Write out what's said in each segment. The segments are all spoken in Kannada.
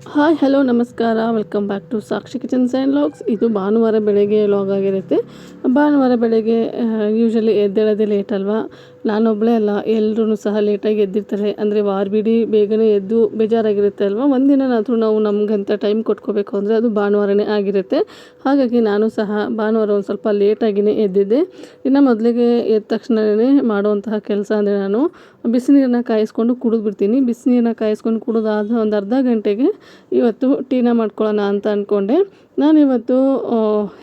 ಹಾಯ್ ಹಲೋ ನಮಸ್ಕಾರ welcome back to Sakshi kitchens and logs. ಇದು ಭಾನುವಾರ ಬೆಳಗ್ಗೆ ಲಾಗ್ ಆಗಿರುತ್ತೆ. ಭಾನುವಾರ ಬೆಳಗ್ಗೆ ಯೂಶ್ವಲಿ ಎದ್ದೇಳೋದೇ ಲೇಟ್ ಅಲ್ವಾ. ನಾನೊಬ್ಬಳೇ ಅಲ್ಲ, ಎಲ್ಲರೂ ಸಹ ಲೇಟಾಗಿ ಎದ್ದಿರ್ತಾರೆ. ಅಂದರೆ ವಾರವಿಡೀ ಬೇಗನೆ ಎದ್ದು ಬೇಜಾರಾಗಿರುತ್ತೆ ಅಲ್ವಾ. ಒಂದಿನಾದ್ರೂ ನಾವು ನಮಗಂತ ಟೈಮ್ ಕೊಟ್ಕೋಬೇಕು ಅಂದರೆ ಅದು ಭಾನುವಾರನೇ ಆಗಿರುತ್ತೆ. ಹಾಗಾಗಿ ನಾನು ಸಹ ಭಾನುವಾರ ಒಂದು ಸ್ವಲ್ಪ ಲೇಟಾಗಿಯೇ ಎದ್ದಿದ್ದೆ. ಇನ್ನು ಮೊದಲಿಗೆ ಎದ್ದ ತಕ್ಷಣವೇ ಮಾಡುವಂತಹ ಕೆಲಸ ಅಂದರೆ ನಾನು ಬಿಸಿನೀರನ್ನ ಕಾಯಿಸ್ಕೊಂಡು ಕುಡಿದ್ಬಿಡ್ತೀನಿ. ಬಿಸಿನೀರನ್ನ ಕಾಯಿಸ್ಕೊಂಡು ಕುಡಿದಾದ ಒಂದು ಅರ್ಧ ಗಂಟೆಗೆ ಇವತ್ತು ಟೀನ ಮಾಡ್ಕೊಳ್ಳೋಣ ಅಂತ ಅಂದ್ಕೊಂಡೆ. ನಾನಿವತ್ತು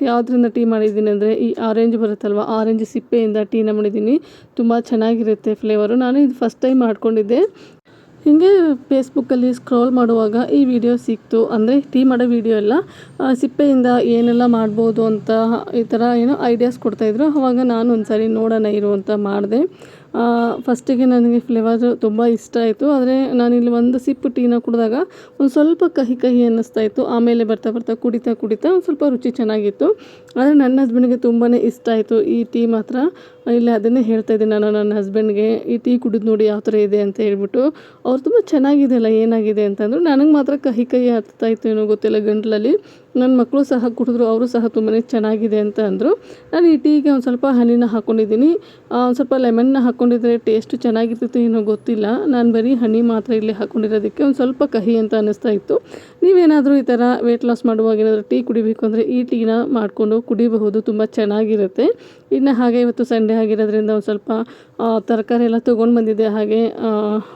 ಯಾವುದರಿಂದ ಟೀ ಮಾಡಿದ್ದೀನಿ ಅಂದರೆ ಈ ಆರೆಂಜ್ ಬರುತ್ತಲ್ವ, ಆರೆಂಜ್ ಸಿಪ್ಪೆಯಿಂದ ಟೀನ ಮಾಡಿದ್ದೀನಿ. ತುಂಬ ಚೆನ್ನಾಗಿರುತ್ತೆ ಫ್ಲೇವರು. ನಾನು ಇದು ಫಸ್ಟ್ ಟೈಮ್ ಮಾಡ್ಕೊಂಡಿದ್ದೆ. ಹೀಗೆ ಫೇಸ್ಬುಕ್ಕಲ್ಲಿ ಸ್ಕ್ರೋಲ್ ಮಾಡುವಾಗ ಈ ವಿಡಿಯೋ ಸಿಕ್ತು. ಅಂದರೆ ಟೀ ಮಾಡೋ ವಿಡಿಯೋ ಎಲ್ಲ ಸಿಪ್ಪೆಯಿಂದ ಏನೆಲ್ಲ ಮಾಡ್ಬೋದು ಅಂತ ಈ ಥರ ಏನೋ ಐಡಿಯಾಸ್ ಕೊಡ್ತಾಯಿದ್ರು. ಆವಾಗ ನಾನು ಒಂದು ಸಾರಿ ನೋಡೋಣ ಇರು ಅಂತ ಮಾಡಿದೆ. ಫಸ್ಟಿಗೆ ನನಗೆ ಫ್ಲೇವರು ತುಂಬ ಇಷ್ಟ ಆಯಿತು. ಆದರೆ ನಾನಿಲ್ಲಿ ಒಂದು ಸಿಪ್ಪು ಟೀನ ಕುಡಿದಾಗ ಒಂದು ಸ್ವಲ್ಪ ಕಹಿ ಕಹಿ ಅನ್ನಿಸ್ತಾ ಇತ್ತು. ಆಮೇಲೆ ಬರ್ತಾ ಬರ್ತಾ ಕುಡಿತಾ ಒಂದು ಸ್ವಲ್ಪ ರುಚಿ ಚೆನ್ನಾಗಿತ್ತು. ಆದರೆ ನನ್ನ ಹಸ್ಬೆಂಡ್ಗೆ ತುಂಬಾ ಇಷ್ಟ ಆಯಿತು ಈ ಟೀ ಮಾತ್ರ. ಇಲ್ಲಿ ಅದನ್ನೇ ಹೇಳ್ತಾ ಇದ್ದೆ ನಾನು ನನ್ನ ಹಸ್ಬೆಂಡ್ಗೆ, ಈ ಟೀ ಕುಡಿದು ನೋಡಿ ಯಾವ ಥರ ಇದೆ ಅಂತ ಹೇಳ್ಬಿಟ್ಟು. ಅವ್ರು ತುಂಬ ಚೆನ್ನಾಗಿದೆಯಲ್ಲ, ಏನಾಗಿದೆ ಅಂತಂದರು. ನನಗೆ ಮಾತ್ರ ಕಹಿ ಕಹಿ ಆಗ್ತಾಯಿತ್ತು, ಏನೋ ಗೊತ್ತಿಲ್ಲ ಗಂಟಲಲ್ಲಿ. ನನ್ನ ಮಕ್ಕಳು ಸಹ ಕುಡಿದ್ರು, ಅವರು ಸಹ ತುಂಬಾ ಚೆನ್ನಾಗಿದೆ ಅಂತ ಅಂದರು. ನಾನು ಈ ಟೀಗೆ ಒಂದು ಸ್ವಲ್ಪ ಹನಿನ ಹಾಕ್ಕೊಂಡಿದ್ದೀನಿ. ಒಂದು ಸ್ವಲ್ಪ ಲೆಮನ್ನ ಹಾಕ್ಕೊಂಡಿದ್ರೆ ಟೇಸ್ಟ್ ಚೆನ್ನಾಗಿರ್ತಿತ್ತು ಏನೋ ಗೊತ್ತಿಲ್ಲ. ನಾನು ಬರೀ ಹನಿ ಮಾತ್ರ ಇಲ್ಲಿ ಹಾಕ್ಕೊಂಡಿರೋದಕ್ಕೆ ಒಂದು ಸ್ವಲ್ಪ ಕಹಿ ಅಂತ ಅನ್ನಿಸ್ತಾ ಇತ್ತು. ನೀವೇನಾದರೂ ಈ ಥರ ವೆಯ್ಟ್ ಲಾಸ್ ಮಾಡುವಾಗ ಏನಾದರೂ ಟೀ ಕುಡಿಬೇಕು ಅಂದರೆ ಈ ಟೀನ ಮಾಡಿಕೊಂಡು ಕುಡಿಬಹುದು, ತುಂಬ ಚೆನ್ನಾಗಿರುತ್ತೆ. ಇನ್ನು ಹಾಗೆ ಇವತ್ತು ಸಂಡೇ ಆಗಿರೋದ್ರಿಂದ ಒಂದು ಸ್ವಲ್ಪ ತರಕಾರಿ ಎಲ್ಲ ತೊಗೊಂಡು ಬಂದಿದ್ದೆ. ಹಾಗೆ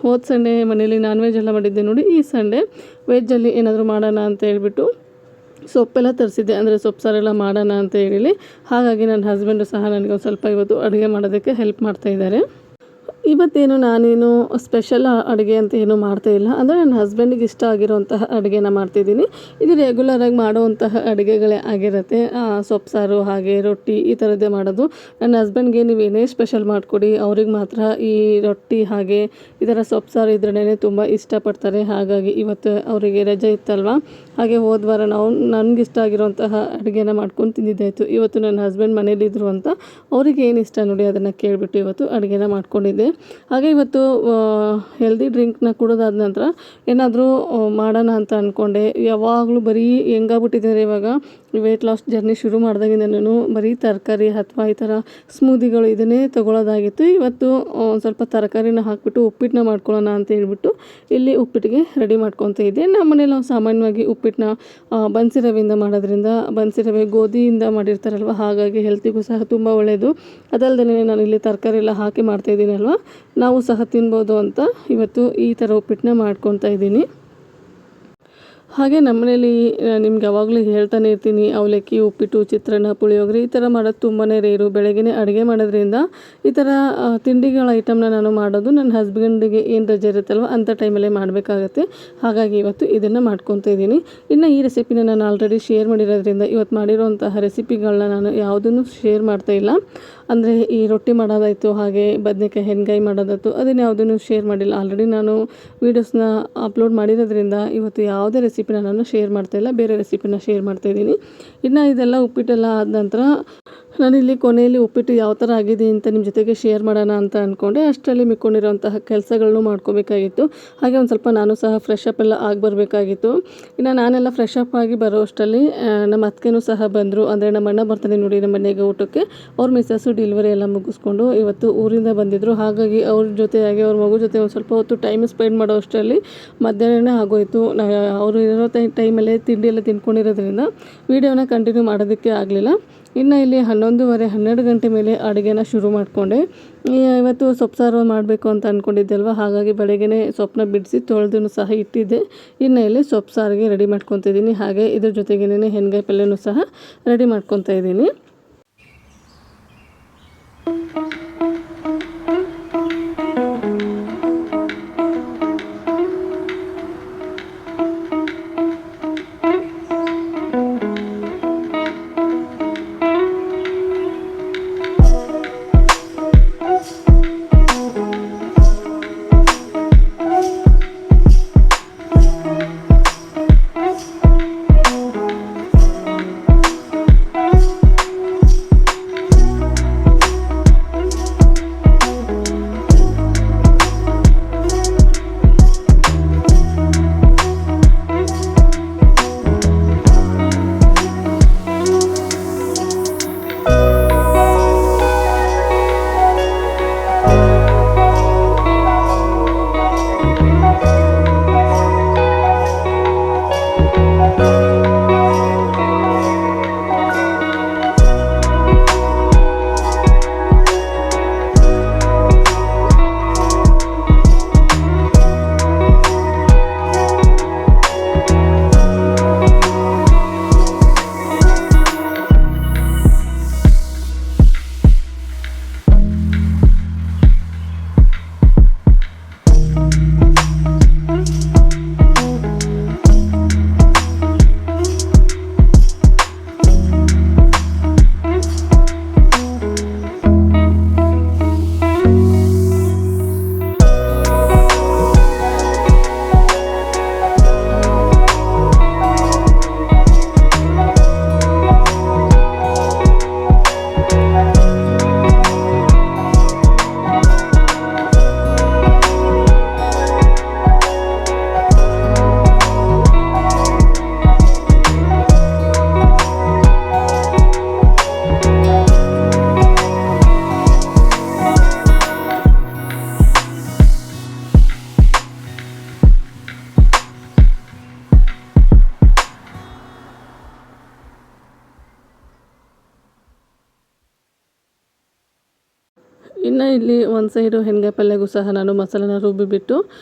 ಹೋದ ಸಂಡೇ ಮನೇಲಿ ನಾನ್ ವೆಜ್ ಎಲ್ಲ ಮಾಡಿದ್ದೆ ನೋಡಿ. ಈ ಸಂಡೇ ವೆಜ್ಜಲ್ಲಿ ಏನಾದರೂ ಮಾಡೋಣ ಅಂತ ಹೇಳ್ಬಿಟ್ಟು ಸೊಪ್ಪೆಲ್ಲ ತರಿಸಿದ್ದೆ. ಅಂದರೆ ಸೊಪ್ಪು ಸಾರೆಲ್ಲ ಮಾಡೋಣ ಅಂತ ಹೇಳಿ. ಹಾಗಾಗಿ ನನ್ನ ಹಸ್ಬೆಂಡು ಸಹ ನನಗೆ ಒಂದು ಸ್ವಲ್ಪ ಇವತ್ತು ಅಡುಗೆ ಮಾಡೋದಕ್ಕೆ ಹೆಲ್ಪ್ ಮಾಡ್ತಾಯಿದ್ದಾರೆ. ಇವತ್ತೇನು ನಾನೇನು ಸ್ಪೆಷಲ್ ಅಡುಗೆ ಅಂತ ಏನೂ ಮಾಡ್ತಾಯಿಲ್ಲ. ಅಂದರೆ ನನ್ನ ಹಸ್ಬೆಂಡಿಗೆ ಇಷ್ಟ ಆಗಿರೋಂತಹ ಅಡುಗೆನ ಮಾಡ್ತಿದ್ದೀನಿ. ಇದು ರೆಗ್ಯುಲರಾಗಿ ಮಾಡೋವಂತಹ ಅಡುಗೆಗಳೇ ಆಗಿರುತ್ತೆ. ಸೊಪ್ಪು ಸಾರು ಹಾಗೆ ರೊಟ್ಟಿ ಈ ಥರದ್ದೇ ಮಾಡೋದು. ನನ್ನ ಹಸ್ಬೆಂಡ್ಗೆ ನೀವೇನೇ ಸ್ಪೆಷಲ್ ಮಾಡಿಕೊಡಿ, ಅವ್ರಿಗೆ ಮಾತ್ರ ಈ ರೊಟ್ಟಿ ಹಾಗೆ ಈ ಥರ ಸೊಪ್ಪು ಸಾರು ಇದ್ರೇ ತುಂಬ ಇಷ್ಟಪಡ್ತಾರೆ. ಹಾಗಾಗಿ ಇವತ್ತು ಅವರಿಗೆ ರಜೆ ಇತ್ತಲ್ವ, ಹಾಗೆ ಹೋದ ವಾರ ನಾವು ನನಗಿಷ್ಟ ಆಗಿರೋಂತಹ ಅಡುಗೆನ ಮಾಡ್ಕೊಂಡು ತಿಂದಿದ್ದಾಯಿತು. ಇವತ್ತು ನನ್ನ ಹಸ್ಬೆಂಡ್ ಮನೇಲಿದ್ದರು ಅಂತ ಅವರಿಗೆ ಏನು ಇಷ್ಟ ನೋಡಿ ಅದನ್ನು ಕೇಳಿಬಿಟ್ಟು ಇವತ್ತು ಅಡುಗೆನ ಮಾಡ್ಕೊಂಡಿದ್ದೆ. ಹಾಗೆ ಇವತ್ತು ಹೆಲ್ದಿ ಡ್ರಿಂಕ್ನ ಕುಡಿದಾದ ನಂತರ ಏನಾದರೂ ಮಾಡೋಣ ಅಂತ ಅಂದ್ಕೊಂಡೆ. ಯಾವಾಗಲೂ ಬರೀ ಹೆಂಗಾಗ್ಬಿಟ್ಟಿದ್ದಾರೆ ಇವಾಗ, ವೆಯ್ಟ್ ಲಾಸ್ ಜರ್ನಿ ಶುರು ಮಾಡಿದಾಗಿಂದ ನಾನು ಬರೀ ತರಕಾರಿ ಅಥವಾ ಈ ಥರ ಸ್ಮೂದಿಗಳು ಇದನ್ನೇ ತೊಗೊಳ್ಳೋದಾಗಿತ್ತು. ಇವತ್ತು ಒಂದು ಸ್ವಲ್ಪ ತರಕಾರಿನ ಹಾಕಿಬಿಟ್ಟು ಉಪ್ಪಿಟ್ಟನ್ನ ಮಾಡ್ಕೊಳ್ಳೋಣ ಅಂತ ಹೇಳ್ಬಿಟ್ಟು ಇಲ್ಲಿ ಉಪ್ಪಿಟ್ಟಿಗೆ ರೆಡಿ ಮಾಡ್ಕೊತಾ ಇದ್ದೆ. ನಮ್ಮ ಮನೇಲಿ ನಾವು ಸಾಮಾನ್ಯವಾಗಿ ಉಪ್ಪಿಟ್ಟನ್ನ ಬನ್ಸಿ ರವೆಯಿಂದ ಮಾಡೋದ್ರಿಂದ, ಬನ್ಸಿ ರವೆ ಗೋಧಿಯಿಂದ ಮಾಡಿರ್ತಾರಲ್ವ, ಹಾಗಾಗಿ ಹೆಲ್ತಿಗೂ ಸಹ ತುಂಬ ಒಳ್ಳೆಯದು. ಅದಲ್ಲದೆ ನಾನು ಇಲ್ಲಿ ತರಕಾರಿ ಎಲ್ಲ ಹಾಕಿ ಮಾಡ್ತಾಯಿದ್ದೀನಲ್ವ, ನಾವು ಸಹ ತಿನ್ಬೋದು ಅಂತ ಇವತ್ತು ಈ ಥರ ಉಪ್ಪಿಟ್ಟನ್ನ ಮಾಡ್ಕೊತಾ ಇದ್ದೀನಿ. ಹಾಗೆ ನಮ್ಮನೇಲಿ ನಿಮ್ಗೆ ಯಾವಾಗಲೂ ಹೇಳ್ತಾನೆ ಇರ್ತೀನಿ, ಅವಲಕ್ಕಿ, ಉಪ್ಪಿಟ್ಟು, ಚಿತ್ರಾನ್ನ, ಪುಳಿಯೋಗರೆ ಈ ಥರ ಮಾಡೋದು ತುಂಬಾ ರೇರು. ಬೆಳಗ್ಗೆ ಅಡುಗೆ ಮಾಡೋದ್ರಿಂದ ಈ ಥರ ತಿಂಡಿಗಳ ಐಟಮ್ನ ನಾನು ಮಾಡೋದು ನನ್ನ ಹಸ್ಬೆಂಡಿಗೆ ಏನು ರಜೆ ಇರುತ್ತಲ್ವ ಅಂಥ ಟೈಮಲ್ಲೇ ಮಾಡಬೇಕಾಗತ್ತೆ. ಹಾಗಾಗಿ ಇವತ್ತು ಇದನ್ನು ಮಾಡ್ಕೊತಾ ಇದ್ದೀನಿ. ಇನ್ನು ಈ ರೆಸಿಪಿನ ನಾನು ಆಲ್ರೆಡಿ ಶೇರ್ ಮಾಡಿರೋದ್ರಿಂದ ಇವತ್ತು ಮಾಡಿರೋಂತಹ ರೆಸಿಪಿಗಳನ್ನ ನಾನು ಯಾವುದನ್ನು ಶೇರ್ ಮಾಡ್ತಾಯಿಲ್ಲ. ಅಂದರೆ ಈ ರೊಟ್ಟಿ ಮಾಡೋದಾಯಿತು, ಹಾಗೆ ಬದನೇಕಾಯಿ ಹೆಣ್ಗಾಯಿ ಮಾಡೋದಾಯಿತು, ಅದನ್ನು ಯಾವುದನ್ನು ಶೇರ್ ಮಾಡಿಲ್ಲ. ಆಲ್ರೆಡಿ ನಾನು ವೀಡಿಯೋಸ್ನ ಅಪ್ಲೋಡ್ ಮಾಡಿರೋದ್ರಿಂದ ಇವತ್ತು ಯಾವುದೇ ರೆಸಿಪಿನ ನಾನು ಶೇರ್ ಮಾಡ್ತಾಯಿಲ್ಲ, ಬೇರೆ ರೆಸಿಪಿನ ಶೇರ್ ಮಾಡ್ತಾಯಿದ್ದೀನಿ. ಇನ್ನು ಇದೆಲ್ಲ ಉಪ್ಪಿಟ್ಟೆಲ್ಲ ಆದ ನಂತರ ನಾನಿಲ್ಲಿ ಕೊನೆಯಲ್ಲಿ ಉಪ್ಪಿಟ್ಟು ಯಾವ ಥರ ಆಗಿದೆ ಅಂತ ನಿಮ್ಮ ಜೊತೆಗೆ ಶೇರ್ ಮಾಡೋಣ ಅಂತ ಅಂದ್ಕೊಂಡೆ. ಅಷ್ಟರಲ್ಲಿ ಮಿಕ್ಕೊಂಡಿರೋಂತಹ ಕೆಲಸಗಳನ್ನು ಮಾಡ್ಕೋಬೇಕಾಗಿತ್ತು. ಹಾಗೆ ಒಂದು ಸ್ವಲ್ಪ ನಾನು ಸಹ ಫ್ರೆಶ್ ಅಪ್ ಎಲ್ಲ ಆಗಿ ಬರಬೇಕಾಗಿತ್ತು. ಇನ್ನು ನಾನೆಲ್ಲ ಫ್ರೆಶ್ ಅಪ್ ಆಗಿ ಬರೋ ಅಷ್ಟರಲ್ಲಿ ನಮ್ಮ ಅತ್ತಿಗೆನೂ ಸಹ ಬಂದರು. ಅಂದರೆ ನಮ್ಮ ಅಣ್ಣ ಬರ್ತಾನೆ ನೋಡಿ ನಮ್ಮ ಮನೆಗೆ ಊಟಕ್ಕೆ. ಅವ್ರ ಮಿಸ್ಸಸ್ಸು ಡೆಲಿವರಿ ಎಲ್ಲ ಮುಗಿಸ್ಕೊಂಡು ಇವತ್ತು ಊರಿಂದ ಬಂದಿದ್ದರು. ಹಾಗಾಗಿ ಅವ್ರ ಜೊತೆಯಾಗಿ ಅವ್ರ ಮಗು ಜೊತೆ ಒಂದು ಸ್ವಲ್ಪ ಹೊತ್ತು ಟೈಮ್ ಸ್ಪೆಂಡ್ ಮಾಡೋ ಅಷ್ಟರಲ್ಲಿ ಮಧ್ಯಾಹ್ನನೇ ಆಗೋಯಿತು. ಅವರು ಇರೋ ಟೈಮಲ್ಲೇ ತಿಂಡಿ ಎಲ್ಲ ತಿನ್ಕೊಂಡಿರೋದ್ರಿಂದ ವೀಡಿಯೋನ ಕಂಟಿನ್ಯೂ ಮಾಡೋದಕ್ಕೆ ಆಗಲಿಲ್ಲ. ಇನ್ನು ಇಲ್ಲಿ 11:30 12 ಗಂಟೆ ಮೇಲೆ ಅಡುಗೆನ ಶುರು ಮಾಡಿಕೊಂಡೆ. ಇವತ್ತು ಸೊಪ್ಪು ಸಾರು ಮಾಡಬೇಕು ಅಂತ ಅಂದ್ಕೊಂಡಿದ್ದೆ ಅಲ್ವ, ಹಾಗಾಗಿ ಬೆಳಗ್ಗೆ ಸೊಪ್ಪನ್ನ ಬಿಡಿಸಿ ತೊಳೆದು ಸಹ ಇಟ್ಟಿದ್ದೆ. ಇನ್ನು ಇಲ್ಲಿ ಸೊಪ್ಪು ಸಾರಿಗೆ ರೆಡಿ ಮಾಡ್ಕೊತಾ ಇದ್ದೀನಿ. ಹಾಗೆ ಇದ್ರ ಜೊತೆಗೇನೆ ಹೆಣ್ಗಾಯಿ ಪಲ್ಯನೂ ಸಹ ರೆಡಿ ಮಾಡ್ಕೊತಾ ಇದ್ದೀನಿ. ಇನ್ನು ಇಲ್ಲಿ ಒಂದು ಸೈಡು ಹೆಣ್ಗಾಯಿ ಪಲ್ಯಗೂ ಸಹ ನಾನು ಮಸಾಲೆನ ರುಬ್ಬಿಬಿಟ್ಟು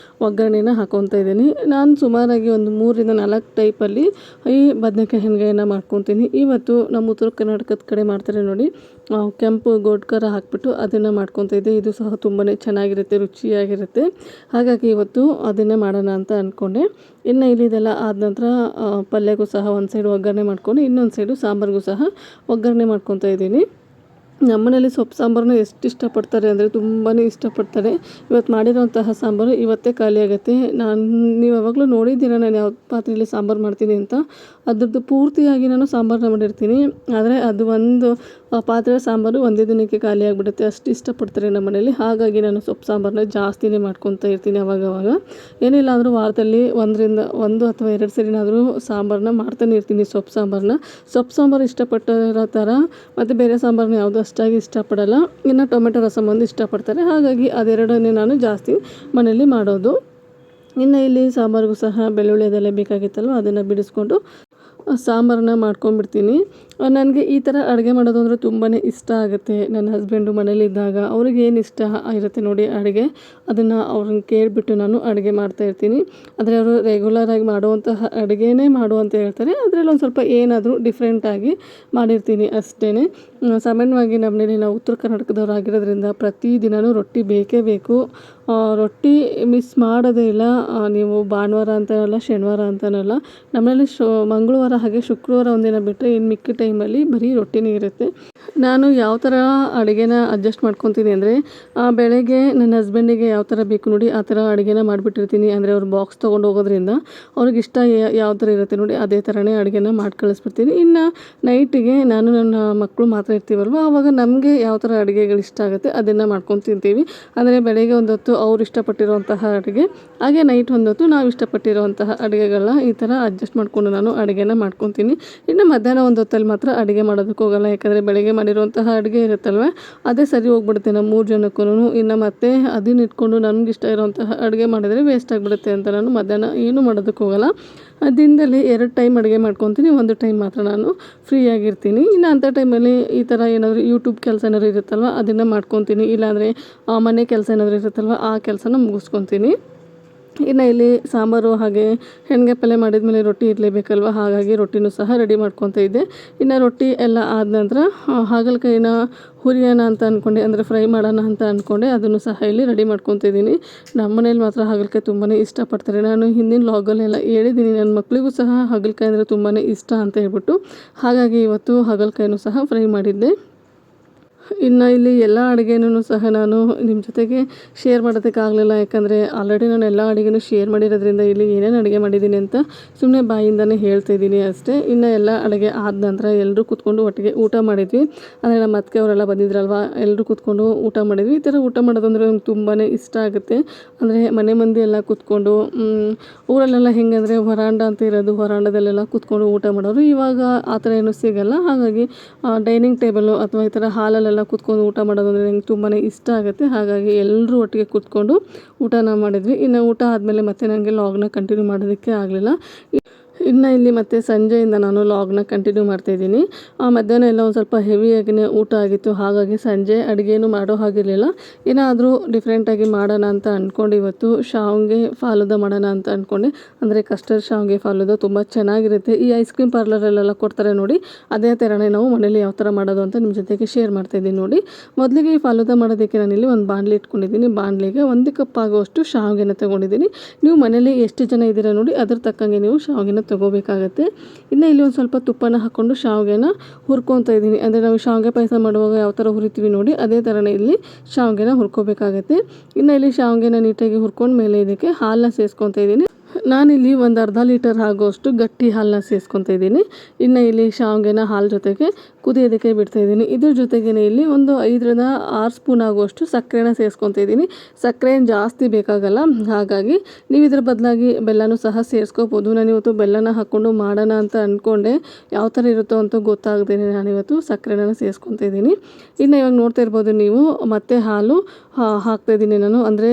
ಒಗ್ಗರಣೆನ ಹಾಕ್ಕೊತಾ ಇದ್ದೀನಿ. ನಾನು ಸುಮಾರಾಗಿ ಒಂದು 3-4 ಟೈಪಲ್ಲಿ ಈ ಬದನೆಕಾಯಿ ಹೆಣ್ಗಾಯಿನ ಮಾಡ್ಕೊತೀನಿ. ಇವತ್ತು ನಮ್ಮ ಉತ್ತರ ಕರ್ನಾಟಕದ ಕಡೆ ಮಾಡ್ತಾರೆ ನೋಡಿ, ಕೆಂಪು ಗೋಡ್ಖಾರ ಹಾಕಿಬಿಟ್ಟು ಅದನ್ನು ಮಾಡ್ಕೊತಾ ಇದ್ದೆ. ಇದು ಸಹ ತುಂಬಾ ಚೆನ್ನಾಗಿರುತ್ತೆ, ರುಚಿಯಾಗಿರುತ್ತೆ. ಹಾಗಾಗಿ ಇವತ್ತು ಅದನ್ನೇ ಮಾಡೋಣ ಅಂತ ಅಂದ್ಕೊಂಡೆ. ಇನ್ನು ಇಲ್ಲಿ ಇದೆಲ್ಲ ಆದ ನಂತರ ಪಲ್ಯಗೂ ಸಹ ಒಂದು ಸೈಡು ಒಗ್ಗರಣೆ ಮಾಡ್ಕೊಂಡು ಇನ್ನೊಂದು ಸೈಡು ಸಾಂಬಾರಿಗೂ ಸಹ ಒಗ್ಗರಣೆ ಮಾಡ್ಕೊತಾ ಇದ್ದೀನಿ. ನಮ್ಮನೇಲಿ ಸೊಪ್ಪು ಸಾಂಬಾರನ್ನ ಎಷ್ಟು ಇಷ್ಟಪಡ್ತಾರೆ ಅಂದರೆ ತುಂಬಾ ಇಷ್ಟಪಡ್ತಾರೆ. ಇವತ್ತು ಮಾಡಿರೋಂತಹ ಸಾಂಬಾರು ಇವತ್ತೇ ಖಾಲಿ ಆಗುತ್ತೆ. ನೀವು ಯಾವಾಗಲೂ ನೋಡಿದ್ದೀರ ನಾನು ಯಾವ ಪಾತ್ರೆಯಲ್ಲಿ ಸಾಂಬಾರು ಮಾಡ್ತೀನಿ ಅಂತ. ಅದ್ರದ್ದು ಪೂರ್ತಿಯಾಗಿ ನಾನು ಸಾಂಬಾರನ್ನ ಮಾಡಿರ್ತೀನಿ. ಆದರೆ ಅದು ಒಂದು ಪಾತ್ರೆ ಸಾಂಬಾರು ಒಂದೇ ದಿನಕ್ಕೆ ಖಾಲಿ ಆಗಿಬಿಡುತ್ತೆ, ಅಷ್ಟು ಇಷ್ಟಪಡ್ತಾರೆ ನಮ್ಮ ಮನೇಲಿ. ಹಾಗಾಗಿ ನಾನು ಸೊಪ್ಪು ಸಾಂಬಾರನ್ನ ಜಾಸ್ತಿನೇ ಮಾಡ್ಕೊತಾ ಇರ್ತೀನಿ ಅವಾಗವಾಗ. ಏನಿಲ್ಲ ಅಂದರೂ ವಾರದಲ್ಲಿ 1 ಅಥವಾ 2 ಸರಿನಾದರೂ ಸಾಂಬಾರನ್ನ ಮಾಡ್ತಾನೆ ಇರ್ತೀನಿ. ಸೊಪ್ಪು ಸಾಂಬಾರು ಇಷ್ಟಪಟ್ಟಿರೋ ಥರ ಮತ್ತು ಬೇರೆ ಸಾಂಬಾರನ್ನ ಯಾವುದು ಅಷ್ಟಾಗಿ ಇಷ್ಟಪಡಲ್ಲ. ಇನ್ನು ಟೊಮೆಟೊ ರಸಮ್ ಒಂದು ಇಷ್ಟಪಡ್ತಾರೆ. ಹಾಗಾಗಿ ಅದೆರಡನ್ನೇ ನಾನು ಜಾಸ್ತಿ ಮನೇಲಿ ಮಾಡೋದು. ಇನ್ನು ಇಲ್ಲಿ ಸಾಂಬಾರಿಗೂ ಸಹ ಬೆಳ್ಳುಳ್ಳಿ ಅದೆಲ್ಲ ಬೇಕಾಗಿತ್ತಲ್ವ, ಅದನ್ನು ಬಿಡಿಸ್ಕೊಂಡು ಸಾಂಬಾರನ್ನ ಮಾಡ್ಕೊಂಡ್ಬಿಡ್ತೀನಿ. ನನಗೆ ಈ ಥರ ಅಡುಗೆ ಮಾಡೋದು ಅಂದರೆ ತುಂಬಾ ಇಷ್ಟ ಆಗುತ್ತೆ. ನನ್ನ ಹಸ್ಬೆಂಡು ಮನೇಲಿದ್ದಾಗ ಅವ್ರಿಗೆ ಏನು ಇಷ್ಟ ಇರುತ್ತೆ ನೋಡಿ ಅಡುಗೆ, ಅದನ್ನು ಅವ್ರನ್ನ ಕೇಳಿಬಿಟ್ಟು ನಾನು ಅಡುಗೆ ಮಾಡ್ತಾಯಿರ್ತೀನಿ. ಆದರೆ ಅವರು ರೆಗ್ಯುಲರಾಗಿ ಮಾಡುವಂತಹ ಅಡುಗೆನೇ ಮಾಡು ಅಂತ ಹೇಳ್ತಾರೆ. ಅದರಲ್ಲಿ ಒಂದು ಸ್ವಲ್ಪ ಏನಾದರೂ ಡಿಫ್ರೆಂಟಾಗಿ ಮಾಡಿರ್ತೀನಿ ಅಷ್ಟೇ. ಸಾಮಾನ್ಯವಾಗಿ ನಮ್ಮ ಮನೇಲಿ ನಾವು ಉತ್ತರ ಕರ್ನಾಟಕದವ್ರು ಆಗಿರೋದ್ರಿಂದ ಪ್ರತಿದಿನವೂ ರೊಟ್ಟಿ ಬೇಕೇ ಬೇಕು. ರೊಟ್ಟಿ ಮಿಸ್ ಮಾಡೋದೇ ಇಲ್ಲ. ನೀವು ಭಾನುವಾರ ಅಂತನಲ್ಲ, ಶನಿವಾರ ಅಂತನಲ್ಲ, ನಮ್ಮನೇಲಿ ಮಂಗಳವಾರ ಹಾಗೆ ಶುಕ್ರವಾರ ಒಂದಿನ ಬಿಟ್ಟರೆ ಇನ್ನು ಮಿಕ್ಕ ಟೈಮಲ್ಲಿ ಬರೀ ರೊಟ್ಟಿನೇ ಇರುತ್ತೆ. ನಾನು ಯಾವ ಥರ ಅಡುಗೆನ ಅಡ್ಜಸ್ಟ್ ಮಾಡ್ಕೊತೀನಿ ಅಂದರೆ, ಬೆಳಗ್ಗೆ ನನ್ನ ಹಸ್ಬೆಂಡಿಗೆ ಯಾವ ಥರ ಬೇಕು ನೋಡಿ ಆ ಥರ ಅಡುಗೆನ ಮಾಡಿಬಿಟ್ಟಿರ್ತೀನಿ. ಅಂದರೆ ಅವ್ರು ಬಾಕ್ಸ್ ತೊಗೊಂಡು ಹೋಗೋದ್ರಿಂದ ಅವ್ರಿಗೆ ಇಷ್ಟ ಯಾವ ಥರ ಇರುತ್ತೆ ನೋಡಿ ಅದೇ ಥರನೇ ಅಡುಗೆನ ಮಾಡಿ ಕಳಿಸ್ಬಿಡ್ತೀನಿ. ಇನ್ನು ನೈಟಿಗೆ ನಾನು ನನ್ನ ಮಕ್ಕಳು ಮಾತ್ರ ಇರ್ತೀವಲ್ವ, ಆವಾಗ ನಮಗೆ ಯಾವ ಥರ ಅಡುಗೆಗಳು ಇಷ್ಟ ಆಗುತ್ತೆ ಅದನ್ನು ಮಾಡ್ಕೊಂಡು ತಿಂತೀವಿ. ಅಂದರೆ ಬೆಳಗ್ಗೆ ಒಂದು ಹೊತ್ತು ಅವ್ರು ಇಷ್ಟಪಟ್ಟಿರುವಂತಹ ಅಡುಗೆ, ಹಾಗೆ ನೈಟ್ ಒಂದು ಹೊತ್ತು ನಾವು ಇಷ್ಟಪಟ್ಟಿರುವಂತಹ ಅಡುಗೆಗಳನ್ನ ಈ ಥರ ಅಡ್ಜಸ್ಟ್ ಮಾಡಿಕೊಂಡು ನಾನು ಅಡುಗೆನ ಮಾಡ್ಕೊತೀನಿ. ಇನ್ನು ಮಧ್ಯಾಹ್ನ ಒಂದು ಹೊತ್ತಲ್ಲಿ ಮಾತ್ರ ಅಡುಗೆ ಮಾಡೋದಕ್ಕೆ ಹೋಗಲ್ಲ. ಯಾಕಂದರೆ ಬೆಳಗ್ಗೆ ಮಾಡಿರುವಂತಹ ಅಡುಗೆ ಇರುತ್ತಲ್ವ, ಅದೇ ಸರಿ ಹೋಗ್ಬಿಡುತ್ತೆ ನಮ್ಮ 3 ಜನಕ್ಕೂ. ಇನ್ನು ಮತ್ತೆ ಅದನ್ನ ಇಟ್ಕೊಂಡು ನಮ್ಗೆ ಇಷ್ಟ ಇರೋವಂತಹ ಅಡುಗೆ ಮಾಡಿದರೆ ವೇಸ್ಟ್ ಆಗಿಬಿಡುತ್ತೆ ಅಂತ ನಾನು ಮಧ್ಯಾಹ್ನ ಏನೂ ಮಾಡೋದಕ್ಕೆ ಹೋಗಲ್ಲ. ದಿನದಲ್ಲಿ 2 ಟೈಮ್ ಅಡುಗೆ ಮಾಡ್ಕೊತೀನಿ, 1 ಟೈಮ್ ಮಾತ್ರ ನಾನು ಫ್ರೀಯಾಗಿರ್ತೀನಿ. ಇನ್ನು ಅಂಥ ಟೈಮಲ್ಲಿ ಈ ಥರ ಏನಾದರೂ ಯೂಟ್ಯೂಬ್ ಕೆಲಸ ಏನಾದರೂ ಇರುತ್ತಲ್ವ ಅದನ್ನು ಮಾಡ್ಕೊತೀನಿ. ಇಲ್ಲಾಂದರೆ ಮನೆ ಕೆಲಸ ಏನಾದರೂ ಇರುತ್ತಲ್ವ ಆ ಕೆಲಸನ ಮುಗಿಸ್ಕೊತೀನಿ. ಇನ್ನು ಇಲ್ಲಿ ಸಾಂಬಾರು ಹಾಗೆ ಹೆಣ್ಗಾಯಿ ಪಲ್ಯ ಮಾಡಿದ್ಮೇಲೆ ರೊಟ್ಟಿ ಇರಲೇಬೇಕಲ್ವ, ಹಾಗಾಗಿ ರೊಟ್ಟಿನೂ ಸಹ ರೆಡಿ ಮಾಡ್ಕೊತಾ ಇದ್ದೆ. ಇನ್ನು ರೊಟ್ಟಿ ಎಲ್ಲ ಆದ ನಂತರ ಹಾಗಲಕಾಯಿನ ಹುರಿಯೋಣ ಅಂತ ಅಂದ್ಕೊಂಡೆ, ಅಂದರೆ ಫ್ರೈ ಮಾಡೋಣ ಅಂತ ಅಂದ್ಕೊಂಡೆ. ಅದನ್ನು ಸಹ ಇಲ್ಲಿ ರೆಡಿ ಮಾಡ್ಕೊತಿದ್ದೀನಿ. ನಮ್ಮ ಮನೇಲಿ ಮಾತ್ರ ಹಾಗಲಕಾಯಿ ತುಂಬಾ ಇಷ್ಟಪಡ್ತಾರೆ. ನಾನು ಹಿಂದಿನ ಲಾಗಲ್ಲೆಲ್ಲ ಹೇಳಿದ್ದೀನಿ, ನನ್ನ ಮಕ್ಕಳಿಗೂ ಸಹ ಹಾಗಲಕಾಯಿ ಅಂದರೆ ತುಂಬಾ ಇಷ್ಟ ಅಂತ ಹೇಳ್ಬಿಟ್ಟು. ಹಾಗಾಗಿ ಇವತ್ತು ಹಾಗಲಕಾಯಿನೂ ಸಹ ಫ್ರೈ ಮಾಡಿದ್ದೆ. ಇನ್ನು ಇಲ್ಲಿ ಎಲ್ಲ ಅಡುಗೆನೂ ಸಹ ನಾನು ನಿಮ್ಮ ಜೊತೆಗೆ ಶೇರ್ ಮಾಡೋದಕ್ಕಾಗಲಿಲ್ಲ. ಯಾಕಂದರೆ ಆಲ್ರೆಡಿ ನಾನು ಎಲ್ಲ ಅಡುಗೆನೂ ಶೇರ್ ಮಾಡಿರೋದ್ರಿಂದ ಇಲ್ಲಿ ಏನೇನು ಅಡುಗೆ ಮಾಡಿದ್ದೀನಿ ಅಂತ ಸುಮ್ಮನೆ ಬಾಯಿಂದನೇ ಹೇಳ್ತಾಯಿದ್ದೀನಿ ಅಷ್ಟೇ. ಇನ್ನು ಎಲ್ಲ ಅಡುಗೆ ಆದ ನಂತರ ಎಲ್ಲರೂ ಕೂತ್ಕೊಂಡು ಒಟ್ಟಿಗೆ ಊಟ ಮಾಡಿದ್ವಿ. ಅಂದರೆ ನಮ್ಮ ಅತ್ತಿಗೆ ಅವರೆಲ್ಲ ಬಂದಿದ್ರಲ್ವ, ಎಲ್ಲರೂ ಕೂತ್ಕೊಂಡು ಊಟ ಮಾಡಿದ್ವಿ. ಈ ಥರ ಊಟ ಮಾಡೋದಂದರೆ ನಂಗೆ ತುಂಬಾ ಇಷ್ಟ ಆಗುತ್ತೆ. ಅಂದರೆ ಮನೆ ಮಂದಿ ಎಲ್ಲ ಕೂತ್ಕೊಂಡು, ಊರಲ್ಲೆಲ್ಲ ಹೆಂಗಂದರೆ ಹೊರಾಂಡ ಅಂತ ಇರೋದು, ಹೊರಾಂಡದಲ್ಲೆಲ್ಲ ಕೂತ್ಕೊಂಡು ಊಟ ಮಾಡೋರು. ಇವಾಗ ಆ ಥರ ಏನೂ ಸಿಗೋಲ್ಲ. ಹಾಗಾಗಿ ಡೈನಿಂಗ್ ಟೇಬಲು ಅಥವಾ ಈ ಥರ ಹಾಲಲ್ಲೆಲ್ಲ ಕೂತ್ಕೊಂಡು ಊಟ ಮಾಡೋದಂದರೆ ನಂಗೆ ತುಂಬಾ ಇಷ್ಟ ಆಗುತ್ತೆ. ಹಾಗಾಗಿ ಎಲ್ಲರೂ ಒಟ್ಟಿಗೆ ಕೂತ್ಕೊಂಡು ಊಟನ ಮಾಡಿದ್ವಿ. ಇನ್ನು ಊಟ ಆದಮೇಲೆ ಮತ್ತೆ ನನಗೆ ಲಾಗ್ನ ಕಂಟಿನ್ಯೂ ಮಾಡೋದಕ್ಕೆ ಆಗಲಿಲ್ಲ. ಇನ್ನು ಇಲ್ಲಿ ಮತ್ತೆ ಸಂಜೆಯಿಂದ ನಾನು ಲಾಗ್ನ ಕಂಟಿನ್ಯೂ ಮಾಡ್ತಾಯಿದ್ದೀನಿ. ಮಧ್ಯಾಹ್ನ ಎಲ್ಲ ಒಂದು ಸ್ವಲ್ಪ ಹೆವಿಯಾಗಿಯೇ ಊಟ ಆಗಿತ್ತು. ಹಾಗಾಗಿ ಸಂಜೆ ಅಡುಗೆನೂ ಮಾಡೋ ಹಾಗಿರಲಿಲ್ಲ. ಏನಾದರೂ ಡಿಫ್ರೆಂಟಾಗಿ ಮಾಡೋಣ ಅಂತ ಅಂದ್ಕೊಂಡು ಇವತ್ತು ಶಾವಿಗೆ ಫಾಲೂದ ಮಾಡೋಣ ಅಂತ ಅಂದ್ಕೊಂಡೆ. ಅಂದರೆ ಕಸ್ಟರ್ಡ್ ಶಾವಿಗೆ ಫಾಲೂದ ತುಂಬ ಚೆನ್ನಾಗಿರುತ್ತೆ. ಈ ಐಸ್ ಕ್ರೀಮ್ ಪಾರ್ಲರಲ್ಲೆಲ್ಲ ಕೊಡ್ತಾರೆ ನೋಡಿ, ಅದೇ ಥರನೇ ನಾವು ಮನೇಲಿ ಯಾವ ಥರ ಮಾಡೋದು ಅಂತ ನಿಮ್ಮ ಜೊತೆಗೆ ಶೇರ್ ಮಾಡ್ತಾಯಿದ್ದೀನಿ ನೋಡಿ. ಮೊದಲಿಗೆ ಈ ಫಾಲೂದ ಮಾಡೋದಕ್ಕೆ ನಾನಿಲ್ಲಿ ಒಂದು ಬಾಣಲಿ ಇಟ್ಕೊಂಡಿದ್ದೀನಿ. ಬಾಣಲಿಗೆ 1 ಕಪ್ ಆಗುವಷ್ಟು ಶಾವಿಗೆನ ತೊಗೊಂಡಿದ್ದೀನಿ. ನೀವು ಮನೇಲಿ ಎಷ್ಟು ಜನ ಇದ್ದೀರಾ ನೋಡಿ ಅದ್ರ ತಕ್ಕಂಗೆ ನೀವು ಶಾವಿಗೆನ ತೊಗೋಬೇಕಾಗತ್ತೆ. ಇನ್ನು ಇಲ್ಲಿ ಒಂದು ಸ್ವಲ್ಪ ತುಪ್ಪನ ಹಾಕ್ಕೊಂಡು ಶಾವಿಗೆನ ಹುರ್ಕೊತಾ ಇದ್ದೀನಿ. ಅಂದರೆ ನಾವು ಶಾವಿಗೆ ಪಾಯಸ ಮಾಡುವಾಗ ಯಾವ ಥರ ಹುರಿತೀವಿ ನೋಡಿ ಅದೇ ಥರನೇ ಇಲ್ಲಿ ಶಾವಿಗೆನ ಹುರ್ಕೋಬೇಕಾಗತ್ತೆ. ಇನ್ನು ಇಲ್ಲಿ ಶಾವಿಗೆನ ನೀಟಾಗಿ ಹುರ್ಕೊಂಡು ಮೇಲೆ ಇದಕ್ಕೆ ಹಾಲನ್ನ ಸೇರಿಸ್ಕೊತಾ ಇದ್ದೀನಿ. ನಾನಿಲ್ಲಿ ಒಂದು ಅರ್ಧ ಲೀಟರ್ ಆಗುವಷ್ಟು ಗಟ್ಟಿ ಹಾಲನ್ನ ಸೇರಿಸ್ಕೊತಾ ಇದ್ದೀನಿ. ಇನ್ನು ಇಲ್ಲಿ ಶಾವಿಗೆನ ಹಾಲು ಜೊತೆಗೆ ಕುದಿಯೋದಕ್ಕೆ ಬಿಡ್ತಾಯಿದ್ದೀನಿ. ಇದ್ರ ಜೊತೆಗೇ ಇಲ್ಲಿ ಒಂದು 5-6 ಸ್ಪೂನ್ ಆಗುವಷ್ಟು ಸಕ್ಕರೆನ ಸೇರಿಸ್ಕೊತಾ ಇದ್ದೀನಿ. ಸಕ್ಕರೆ ಏನು ಜಾಸ್ತಿ ಬೇಕಾಗಲ್ಲ, ಹಾಗಾಗಿ ನೀವು ಇದ್ರ ಬದಲಾಗಿ ಬೆಲ್ಲನೂ ಸಹ ಸೇರಿಸ್ಕೋಬೋದು. ನಾನಿವತ್ತು ಬೆಲ್ಲನ ಹಾಕ್ಕೊಂಡು ಮಾಡೋಣ ಅಂತ ಅಂದ್ಕೊಂಡೆ, ಯಾವ ಥರ ಇರುತ್ತೋ ಅಂತ ಗೊತ್ತಾಗ್ದೇನೆ ನಾನಿವತ್ತು ಸಕ್ಕರೆನ ಸೇರಿಸ್ಕೊತಾ ಇದ್ದೀನಿ. ಇನ್ನು ಇವಾಗ ನೋಡ್ತಾ ಇರ್ಬೋದು ನೀವು, ಮತ್ತೆ ಹಾಲು ಹಾಕ್ತಾಯಿದ್ದೀನಿ ನಾನು. ಅಂದರೆ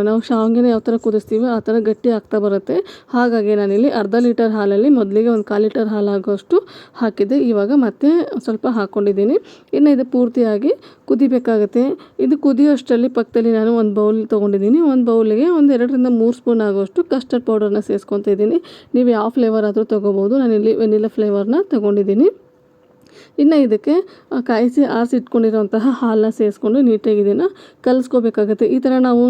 ನಾವು ಶಾವಿಗೆನ ಯಾವ ಥರ ಕುದಿಸ್ತೀವೋ ಆ ಥರ ಗಟ್ಟಿ ಆಗ್ತಾ ಬರುತ್ತೆ. ಆಗುತ್ತೆ. ಹಾಗಾಗಿ ನಾನಿಲ್ಲಿ ಅರ್ಧ ಲೀಟರ್ ಹಾಲಲ್ಲಿ ಮೊದಲಿಗೆ ಒಂದು 1/4 ಲೀಟರ್ ಹಾಲು ಆಗೋಷ್ಟು ಹಾಕಿದ್ದೆ. ಇವಾಗ ಮತ್ತೆ ಸ್ವಲ್ಪ ಹಾಕ್ಕೊಂಡಿದ್ದೀನಿ. ಇನ್ನು ಇದು ಪೂರ್ತಿಯಾಗಿ ಕುದಿಬೇಕಾಗುತ್ತೆ. ಇದು ಕುದಿಯೋಷ್ಟರಲ್ಲಿ ಪಕ್ಕದಲ್ಲಿ ನಾನು ಒಂದು ಬೌಲ್ ತೊಗೊಂಡಿದ್ದೀನಿ. ಒಂದು ಬೌಲಿಗೆ ಒಂದು 2-3 ಸ್ಪೂನ್ ಆಗೋಷ್ಟು ಕಸ್ಟರ್ಡ್ ಪೌಡರ್ನ ಸೇರಿಸ್ಕೊತಾ ಇದ್ದೀನಿ. ನೀವು ಯಾವ ಫ್ಲೇವರ್ ಆದರೂ ತೊಗೋಬೋದು. ನಾನಿಲ್ಲಿ ವೆನಿಲಾ ಫ್ಲೇವರ್ನ ತೊಗೊಂಡಿದ್ದೀನಿ. ಇನ್ನು ಇದಕ್ಕೆ ಕಾಯಿಸಿ ಆರಿಸಿಟ್ಕೊಂಡಿರೋಂತಹ ಹಾಲನ್ನ ಸೇರಿಸ್ಕೊಂಡು ನೀಟಾಗಿ ಇದನ್ನು ಕಲಿಸ್ಕೋಬೇಕಾಗುತ್ತೆ. ಈ ಥರ ನಾವು